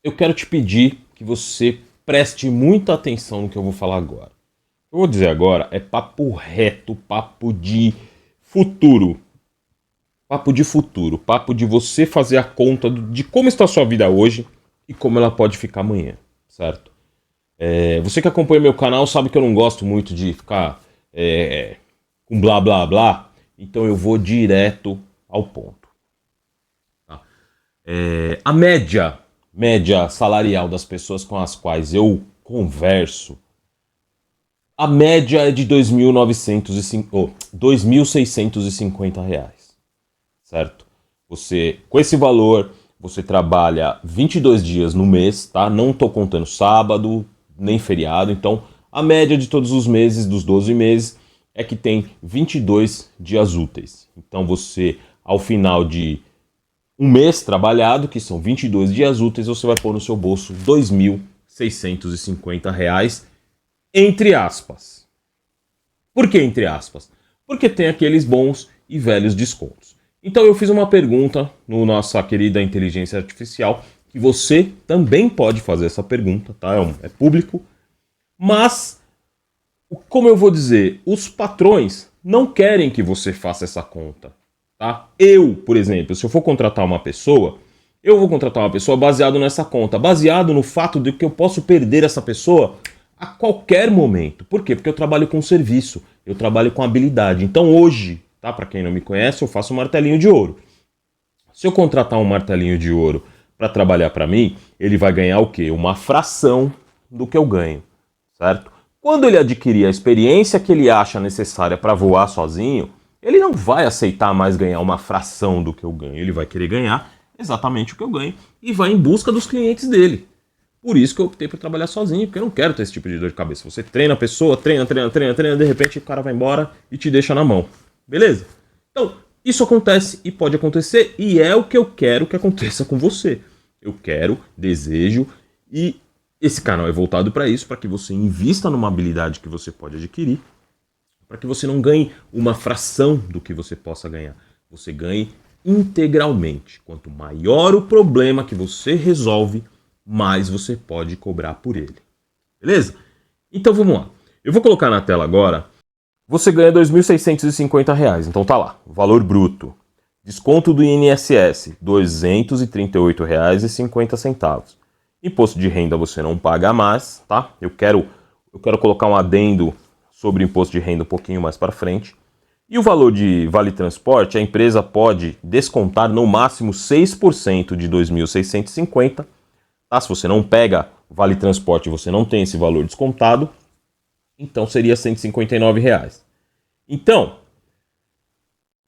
eu quero te pedir que você preste muita atenção no que eu vou falar agora. O que eu vou dizer agora é papo reto, papo de futuro. Papo de futuro, papo de você fazer a conta de como está a sua vida hoje e como ela pode ficar amanhã, certo? Você que acompanha meu canal sabe que eu não gosto muito de ficar com blá blá blá, então eu vou direto ao ponto. Tá? A média salarial das pessoas com as quais eu converso, a média é de R$ 2.650, certo? Você, com esse valor, você trabalha 22 dias no mês, tá? Não estou contando sábado, nem feriado, então a média de todos os meses, dos 12 meses, é que tem 22 dias úteis. Então você, ao final de um mês trabalhado, que são 22 dias úteis, você vai pôr no seu bolso R$ 2.650, entre aspas. Por que entre aspas? Porque tem aqueles bons e velhos descontos. Então eu fiz uma pergunta no nossa querida inteligência artificial, que você também pode fazer essa pergunta, tá? É público. Mas, como eu vou dizer, os patrões não querem que você faça essa conta, tá? Eu, por exemplo, se eu for contratar uma pessoa, eu vou contratar uma pessoa baseado nessa conta, baseado no fato de que eu posso perder essa pessoa a qualquer momento. Por quê? Porque eu trabalho com serviço, eu trabalho com habilidade. Então hoje, tá? Para quem não me conhece, eu faço um martelinho de ouro. Se eu contratar um martelinho de ouro para trabalhar para mim, ele vai ganhar o quê? Uma fração do que eu ganho, certo? Quando ele adquirir a experiência que ele acha necessária para voar sozinho, ele não vai aceitar mais ganhar uma fração do que eu ganho. Ele vai querer ganhar exatamente o que eu ganho e vai em busca dos clientes dele. Por isso que eu optei por trabalhar sozinho, porque eu não quero ter esse tipo de dor de cabeça. Você treina a pessoa, treina, de repente o cara vai embora e te deixa na mão. Beleza? Então, isso acontece e pode acontecer e é o que eu quero que aconteça com você. Eu quero, desejo e esse canal é voltado para isso, para que você invista numa habilidade que você pode adquirir, para que você não ganhe uma fração do que você possa ganhar. Você ganhe integralmente. Quanto maior o problema que você resolve, mais você pode cobrar por ele. Beleza? Então vamos lá. Eu vou colocar na tela agora. Você ganha R$ 2.650, então tá lá, valor bruto. Desconto do INSS, R$ 238,50. Imposto de renda você não paga mais, tá? Eu quero colocar um adendo sobre imposto de renda um pouquinho mais para frente. E o valor de vale transporte, a empresa pode descontar no máximo 6% de R$ 2.650. Tá? Se você não pega vale transporte e você não tem esse valor descontado, então seria R$ 159. Então,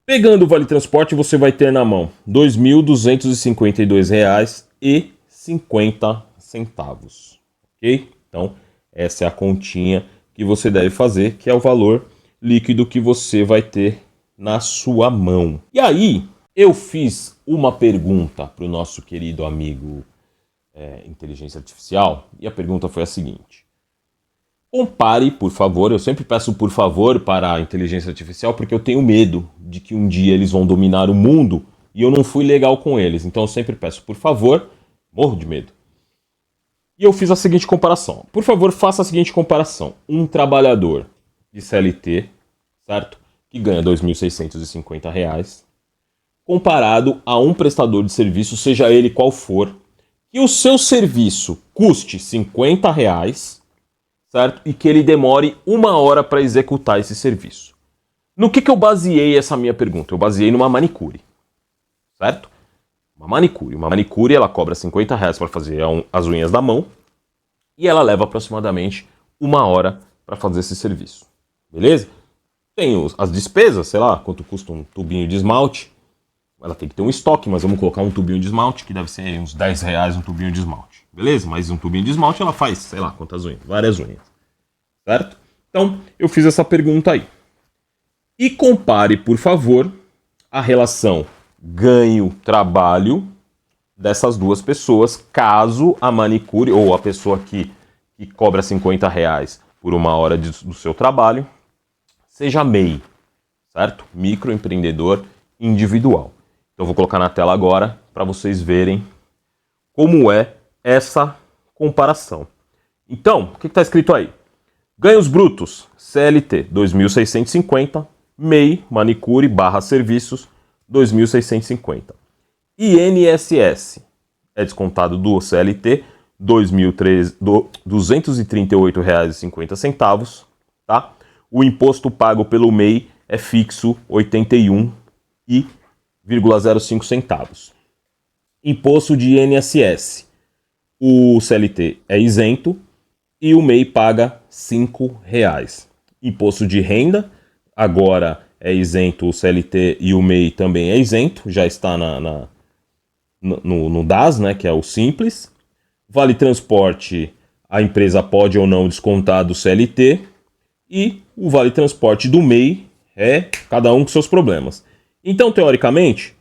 pegando o vale transporte, você vai ter na mão R$ 2.252,50. Ok? Então, essa é a continha que você deve fazer, que é o valor líquido que você vai ter na sua mão. E aí, eu fiz uma pergunta para o nosso querido amigo inteligência artificial, e a pergunta foi a seguinte: compare, por favor, eu sempre peço por favor para a inteligência artificial, porque eu tenho medo de que um dia eles vão dominar o mundo e eu não fui legal com eles, então eu sempre peço por favor, morro de medo. E eu fiz a seguinte comparação, por favor faça a seguinte comparação, um trabalhador de CLT, certo? Que ganha R$ 2.650, comparado a um prestador de serviço, seja ele qual for, que o seu serviço custe R$ 50, certo? E que ele demore 1 hora para executar esse serviço. No que eu baseei essa minha pergunta? Eu baseei numa manicure, certo? Uma manicure ela cobra R$ 50 para fazer as unhas da mão e ela leva aproximadamente 1 hora para fazer esse serviço, beleza? Tem as despesas, sei lá, quanto custa um tubinho de esmalte. Ela tem que ter um estoque, mas vamos colocar um tubinho de esmalte, que deve ser uns R$ 10 um tubinho de esmalte. Beleza? Mas um tubinho de esmalte ela faz, sei lá, quantas unhas? Várias unhas. Certo? Então, eu fiz essa pergunta aí. E compare, por favor, a relação ganho-trabalho dessas duas pessoas, caso a manicure, ou a pessoa que cobra R$ 50 por 1 hora do seu trabalho, seja MEI, certo? Microempreendedor individual. Então eu vou colocar na tela agora para vocês verem como é essa comparação. Então, o que está escrito aí? Ganhos brutos, CLT 2.650, MEI, manicure, serviços, 2.650. INSS é descontado do CLT, R$ 238,50, tá? O imposto pago pelo MEI é fixo, R$ 81,05 centavos. Imposto de INSS, o CLT é isento e o MEI paga R$ 5,00. Imposto de renda, agora é isento o CLT e o MEI também é isento, já está no DAS, né, que é o Simples. Vale transporte, a empresa pode ou não descontar do CLT. E o vale transporte do MEI é cada um com seus problemas. Então, teoricamente,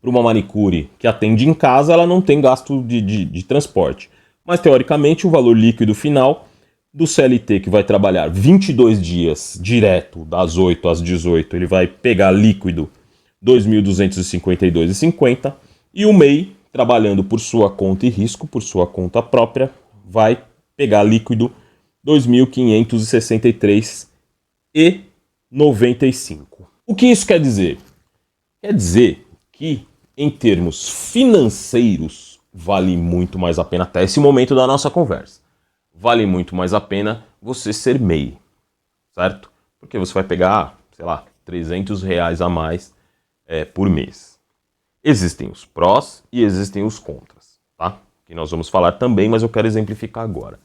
para uma manicure que atende em casa, ela não tem gasto de transporte. Mas, teoricamente, o valor líquido final do CLT, que vai trabalhar 22 dias direto, das 8 às 18, ele vai pegar líquido R$ 2.252,50. E o MEI, trabalhando por sua conta e risco, por sua conta própria, vai pegar líquido R$ 2.563,95. O que isso quer dizer? Quer dizer que, em termos financeiros, vale muito mais a pena, até esse momento da nossa conversa, vale muito mais a pena você ser MEI, certo? Porque você vai pegar, sei lá, R$ 300 a mais por mês. Existem os prós e existem os contras, tá? Que nós vamos falar também, mas eu quero exemplificar agora.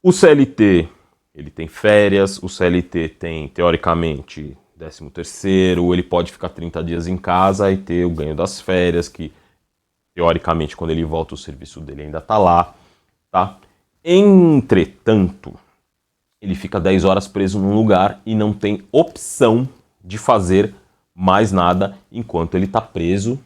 O CLT, ele tem férias, o CLT tem, teoricamente, 13º, ele pode ficar 30 dias em casa e ter o ganho das férias, que, teoricamente, quando ele volta, o serviço dele ainda está lá, tá? Entretanto, ele fica 10 horas preso num lugar e não tem opção de fazer mais nada enquanto ele está preso,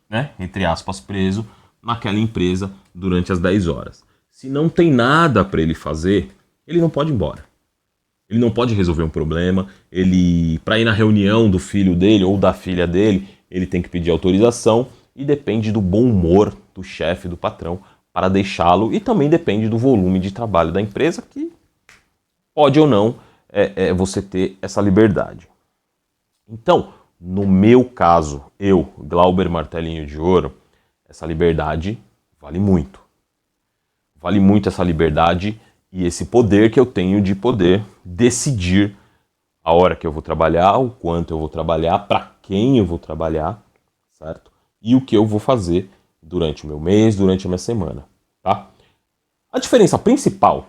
né, entre aspas, preso naquela empresa durante as 10 horas. Se não tem nada para ele fazer, ele não pode ir embora. Ele não pode resolver um problema, para ir na reunião do filho dele ou da filha dele, ele tem que pedir autorização e depende do bom humor do chefe, do patrão, para deixá-lo, e também depende do volume de trabalho da empresa, que pode ou não você ter essa liberdade. Então, no meu caso, eu, Glauber Martelinho de Ouro, essa liberdade vale muito. Vale muito essa liberdade e esse poder que eu tenho de poder decidir a hora que eu vou trabalhar, o quanto eu vou trabalhar, para quem eu vou trabalhar, certo? E o que eu vou fazer durante o meu mês, durante a minha semana, tá? A diferença principal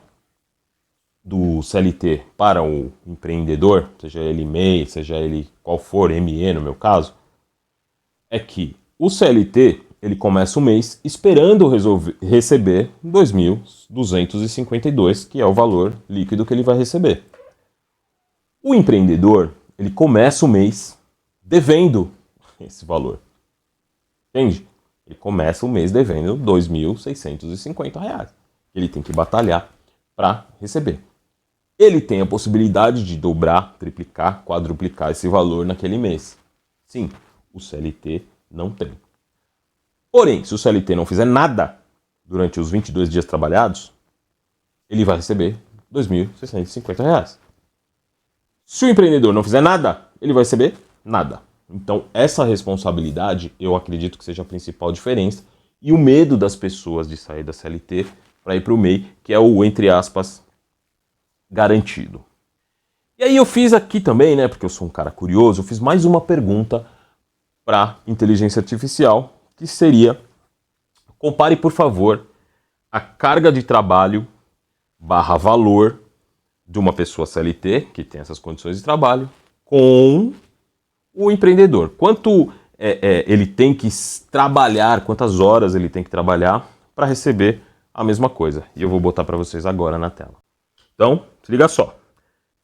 do CLT para o empreendedor, seja ele MEI, seja ele qual for, ME no meu caso, é que o CLT, ele começa o mês esperando receber 2.252, que é o valor líquido que ele vai receber. O empreendedor, ele começa o mês devendo esse valor. Entende? Ele começa o mês devendo R$ 2.650. Ele tem que batalhar para receber. Ele tem a possibilidade de dobrar, triplicar, quadruplicar esse valor naquele mês. Sim, o CLT não tem. Porém, se o CLT não fizer nada durante os 22 dias trabalhados, ele vai receber R$ 2.650. Se o empreendedor não fizer nada, ele vai receber nada. Então, essa responsabilidade, eu acredito que seja a principal diferença. E o medo das pessoas de sair da CLT para ir para o MEI, que é o, entre aspas, garantido. E aí eu fiz aqui também, né, porque eu sou um cara curioso, eu fiz mais uma pergunta para inteligência artificial, que seria: compare, por favor, a carga de trabalho / valor de uma pessoa CLT, que tem essas condições de trabalho, com o empreendedor. Quanto ele tem que trabalhar, quantas horas ele tem que trabalhar para receber a mesma coisa. E eu vou botar para vocês agora na tela. Então, se liga só.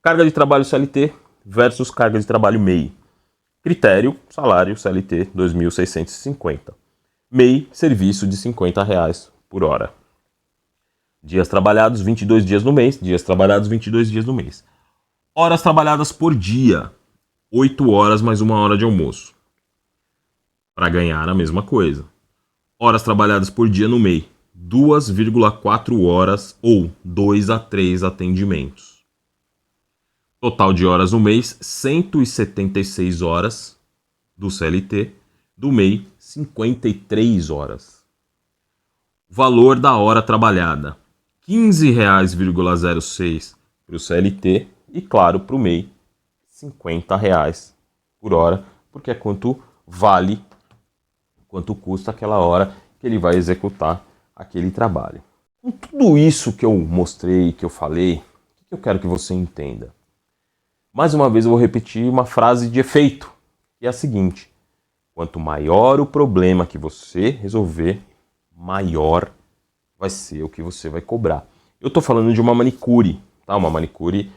Carga de trabalho CLT versus carga de trabalho MEI. Critério, salário CLT, R$ 2.650. MEI, serviço de R$ 50 por hora. Dias trabalhados, 22 dias no mês. Dias trabalhados, 22 dias no mês. Horas trabalhadas por dia, 8 horas mais 1 hora de almoço. Para ganhar a mesma coisa. Horas trabalhadas por dia no MEI, 2,4 horas ou 2 a 3 atendimentos. Total de horas no mês, 176 horas do CLT, do MEI, 53 horas. Valor da hora trabalhada, R$ 15,06 para o CLT e, claro, para o MEI, R$ 50 por hora, porque é quanto vale, quanto custa aquela hora que ele vai executar aquele trabalho. Com tudo isso que eu mostrei, que eu falei, o que eu quero que você entenda? Mais uma vez eu vou repetir uma frase de efeito, que é a seguinte: quanto maior o problema que você resolver, maior vai ser o que você vai cobrar. Eu estou falando de uma manicure, tá? Uma manicure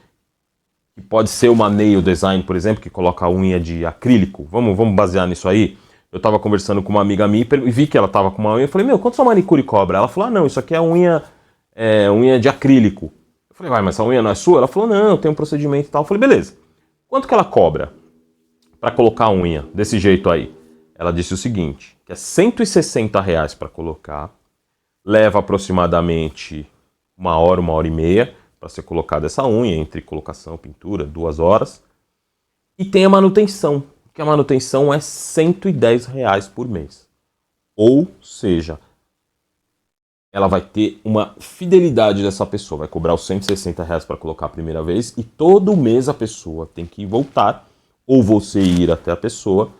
que pode ser uma nail design, por exemplo, que coloca a unha de acrílico. Vamos basear nisso aí? Eu estava conversando com uma amiga minha e vi que ela estava com uma unha. Eu falei, meu, quanto sua manicure cobra? Ela falou, não, isso aqui é unha de acrílico. Eu falei, vai, mas essa unha não é sua? Ela falou, não, tem um procedimento e tal. Eu falei, beleza. Quanto que ela cobra para colocar a unha desse jeito aí? Ela disse o seguinte, que é R$160 para colocar, leva aproximadamente 1 hora e meia para ser colocada essa unha, entre colocação e pintura, 2 horas. E tem a manutenção, que a manutenção é R$110 por mês. Ou seja, ela vai ter uma fidelidade dessa pessoa, vai cobrar os R$160 para colocar a primeira vez e todo mês a pessoa tem que voltar, ou você ir até a pessoa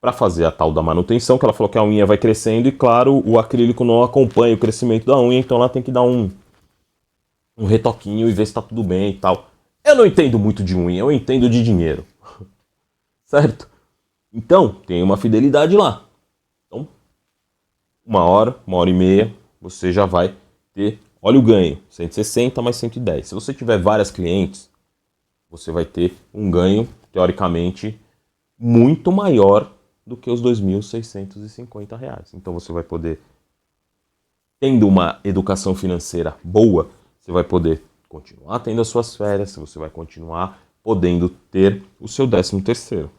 para fazer a tal da manutenção, que ela falou que a unha vai crescendo e, claro, o acrílico não acompanha o crescimento da unha, então ela tem que dar um retoquinho e ver se está tudo bem e tal. Eu não entendo muito de unha, eu entendo de dinheiro. Certo? Então, tem uma fidelidade lá. Então, 1 hora e meia, você já vai ter, olha o ganho, 160 mais 110. Se você tiver várias clientes, você vai ter um ganho, teoricamente, muito maior do que os R$2.650. Então você vai poder, tendo uma educação financeira boa, você vai poder continuar tendo as suas férias, você vai continuar podendo ter o seu 13º.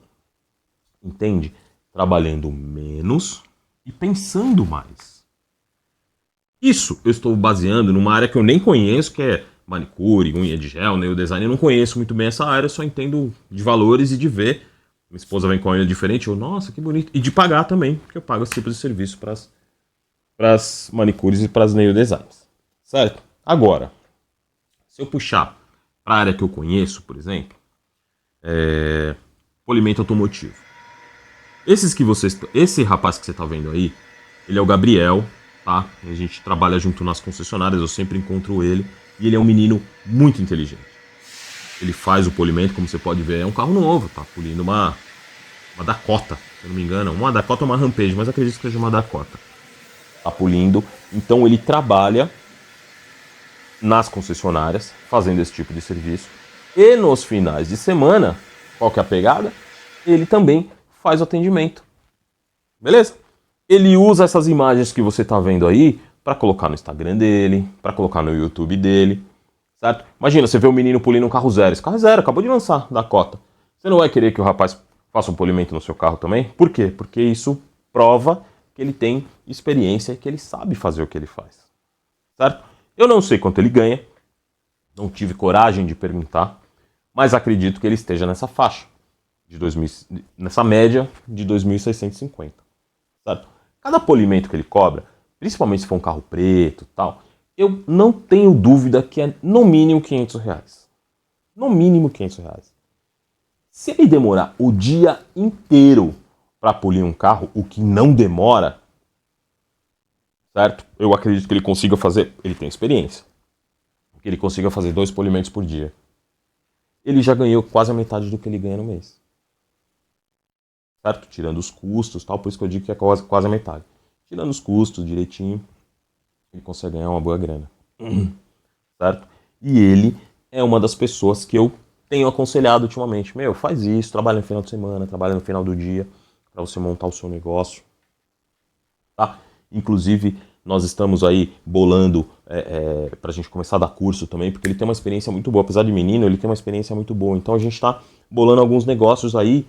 Entende? Trabalhando menos e pensando mais. Isso eu estou baseando numa área que eu nem conheço, que é manicure, unha de gel, nail design. Eu não conheço muito bem essa área, só entendo de valores e de ver. Minha esposa vem com a unha diferente, eu, nossa, que bonito. E de pagar também, porque eu pago esse tipo de serviço para as manicures e para as nail designs. Certo? Agora, se eu puxar para a área que eu conheço, por exemplo, polimento automotivo. Esse rapaz que você está vendo aí, ele é o Gabriel, tá? A gente trabalha junto nas concessionárias, eu sempre encontro ele. E ele é um menino muito inteligente. Ele faz o polimento, como você pode ver, é um carro novo, tá polindo uma Dakota, se eu não me engano. Uma Dakota ou uma Rampage, mas acredito que seja uma Dakota. Tá polindo. Então ele trabalha nas concessionárias, fazendo esse tipo de serviço. E nos finais de semana, qual que é a pegada? Ele também faz o atendimento. Beleza? Ele usa essas imagens que você tá vendo aí para colocar no Instagram dele, para colocar no YouTube dele, certo? Imagina, você vê um menino polindo um carro zero. Esse carro é zero, acabou de lançar Dakota. Você não vai querer que o rapaz faça um polimento no seu carro também? Por quê? Porque isso prova que ele tem experiência e que ele sabe fazer o que ele faz, certo? Eu não sei quanto ele ganha, não tive coragem de perguntar, mas acredito que ele esteja nessa faixa, nessa média de 2.650, certo? Cada polimento que ele cobra, principalmente se for um carro preto e tal, eu não tenho dúvida que é no mínimo R$500. No mínimo R$500. Se ele demorar o dia inteiro para polir um carro, o que não demora, certo? Eu acredito que ele consiga fazer, ele tem experiência, que ele consiga fazer 2 polimentos por dia. Ele já ganhou quase a metade do que ele ganha no mês. Certo? Tirando os custos, tal, por isso que eu digo que é quase a metade. Tirando os custos direitinho, ele consegue ganhar uma boa grana. Certo? E ele é uma das pessoas que eu tenho aconselhado ultimamente. Meu, faz isso, trabalha no final de semana, trabalha no final do dia, para você montar o seu negócio. Tá? Inclusive, nós estamos aí bolando para a gente começar a dar curso também, porque ele tem uma experiência muito boa. Apesar de menino, ele tem uma experiência muito boa. Então a gente está bolando alguns negócios aí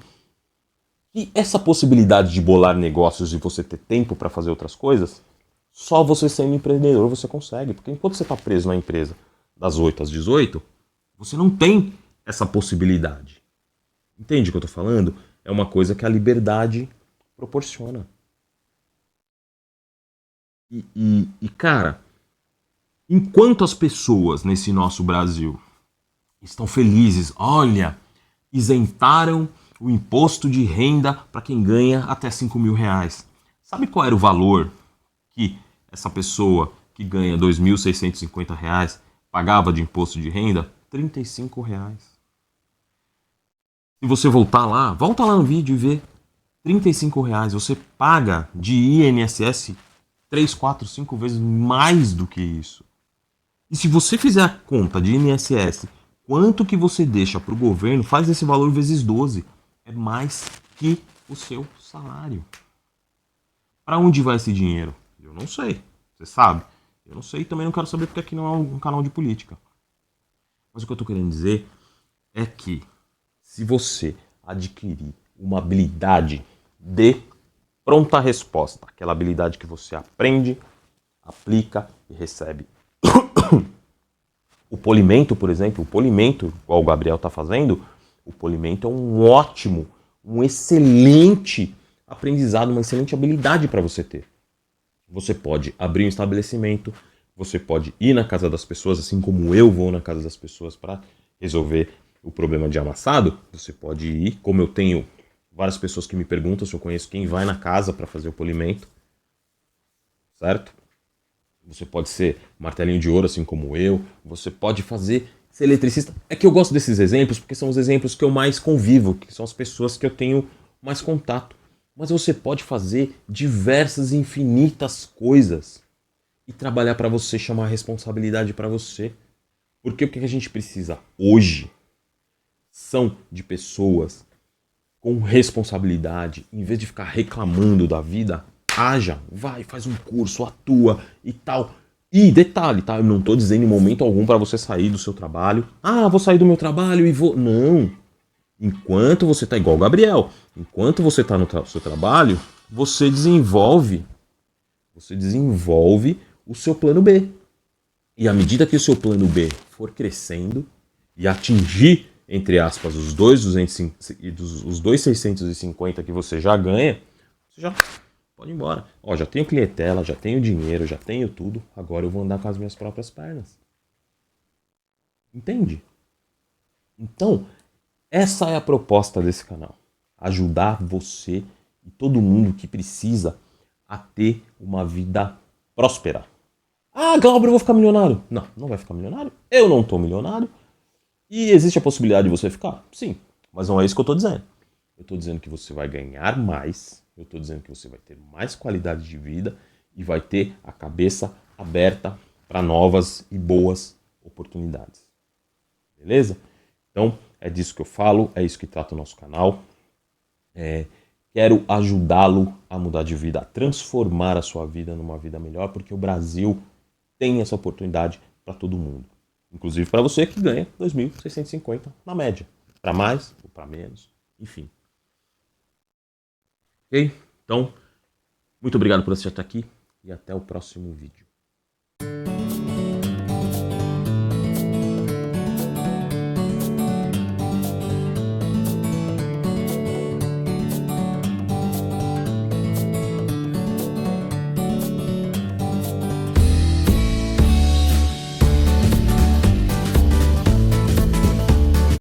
E essa possibilidade de bolar negócios e você ter tempo para fazer outras coisas, só você sendo empreendedor você consegue. Porque enquanto você está preso na empresa das 8 às 18, você não tem essa possibilidade. Entende o que eu estou falando? É uma coisa que a liberdade proporciona. Cara, enquanto as pessoas nesse nosso Brasil estão felizes, olha, isentaram o imposto de renda para quem ganha até 5 mil reais. Sabe qual era o valor que essa pessoa que ganha 2.650 reais pagava de imposto de renda? 35 reais. Se você volta lá no vídeo e vê 35 reais, você paga de INSS 3, 4, 5 vezes mais do que isso. E se você fizer a conta de INSS, quanto que você deixa para o governo, faz esse valor vezes 12. É mais que o seu salário. Para onde vai esse dinheiro? Eu não sei. Você sabe? Eu não sei e também não quero saber porque aqui não é um canal de política. Mas o que eu estou querendo dizer é que se você adquirir uma habilidade de pronta resposta, aquela habilidade que você aprende, aplica e recebe. O polimento, por exemplo, o polimento, igual o Gabriel está fazendo, o polimento é um ótimo, um excelente aprendizado, uma excelente habilidade para você ter. Você pode abrir um estabelecimento, você pode ir na casa das pessoas, assim como eu vou na casa das pessoas para resolver o problema de amassado. Você pode ir, como eu tenho várias pessoas que me perguntam se eu conheço quem vai na casa para fazer o polimento, certo? Você pode ser martelinho de ouro, assim como eu. Você pode ser eletricista. É que eu gosto desses exemplos porque são os exemplos que eu mais convivo, que são as pessoas que eu tenho mais contato. Mas você pode fazer diversas, infinitas coisas e trabalhar para você, chamar a responsabilidade para você. Porque o que a gente precisa hoje são de pessoas com responsabilidade, em vez de ficar reclamando da vida. Haja, vai, faz um curso, atua e tal. E detalhe, tá? Eu não tô dizendo em momento algum para você sair do seu trabalho. Ah, vou sair do meu trabalho e vou. Não. Enquanto você tá igual o Gabriel, enquanto você tá no seu trabalho, você desenvolve o seu plano B. E à medida que o seu plano B for crescendo e atingir, entre aspas, os 2.650 que você já ganha, você já pode ir embora. Ó, já tenho clientela, já tenho dinheiro, já tenho tudo. Agora eu vou andar com as minhas próprias pernas. Entende? Então, essa é a proposta desse canal. Ajudar você e todo mundo que precisa a ter uma vida próspera. Ah, Glauber, eu vou ficar milionário. Não, não vai ficar milionário. Eu não tô milionário. E existe a possibilidade de você ficar? Sim. Mas não é isso que eu tô dizendo. Eu tô dizendo que você vai ganhar mais. Eu tô dizendo que você vai ter mais qualidade de vida e vai ter a cabeça aberta para novas e boas oportunidades. Beleza? Então, é disso que eu falo, é isso que trata o nosso canal. Quero ajudá-lo a mudar de vida, a transformar a sua vida numa vida melhor, porque o Brasil tem essa oportunidade para todo mundo. Inclusive para você que ganha 2.650 na média. Para mais ou para menos, enfim. Ok? Então, muito obrigado por assistir até aqui e até o próximo vídeo.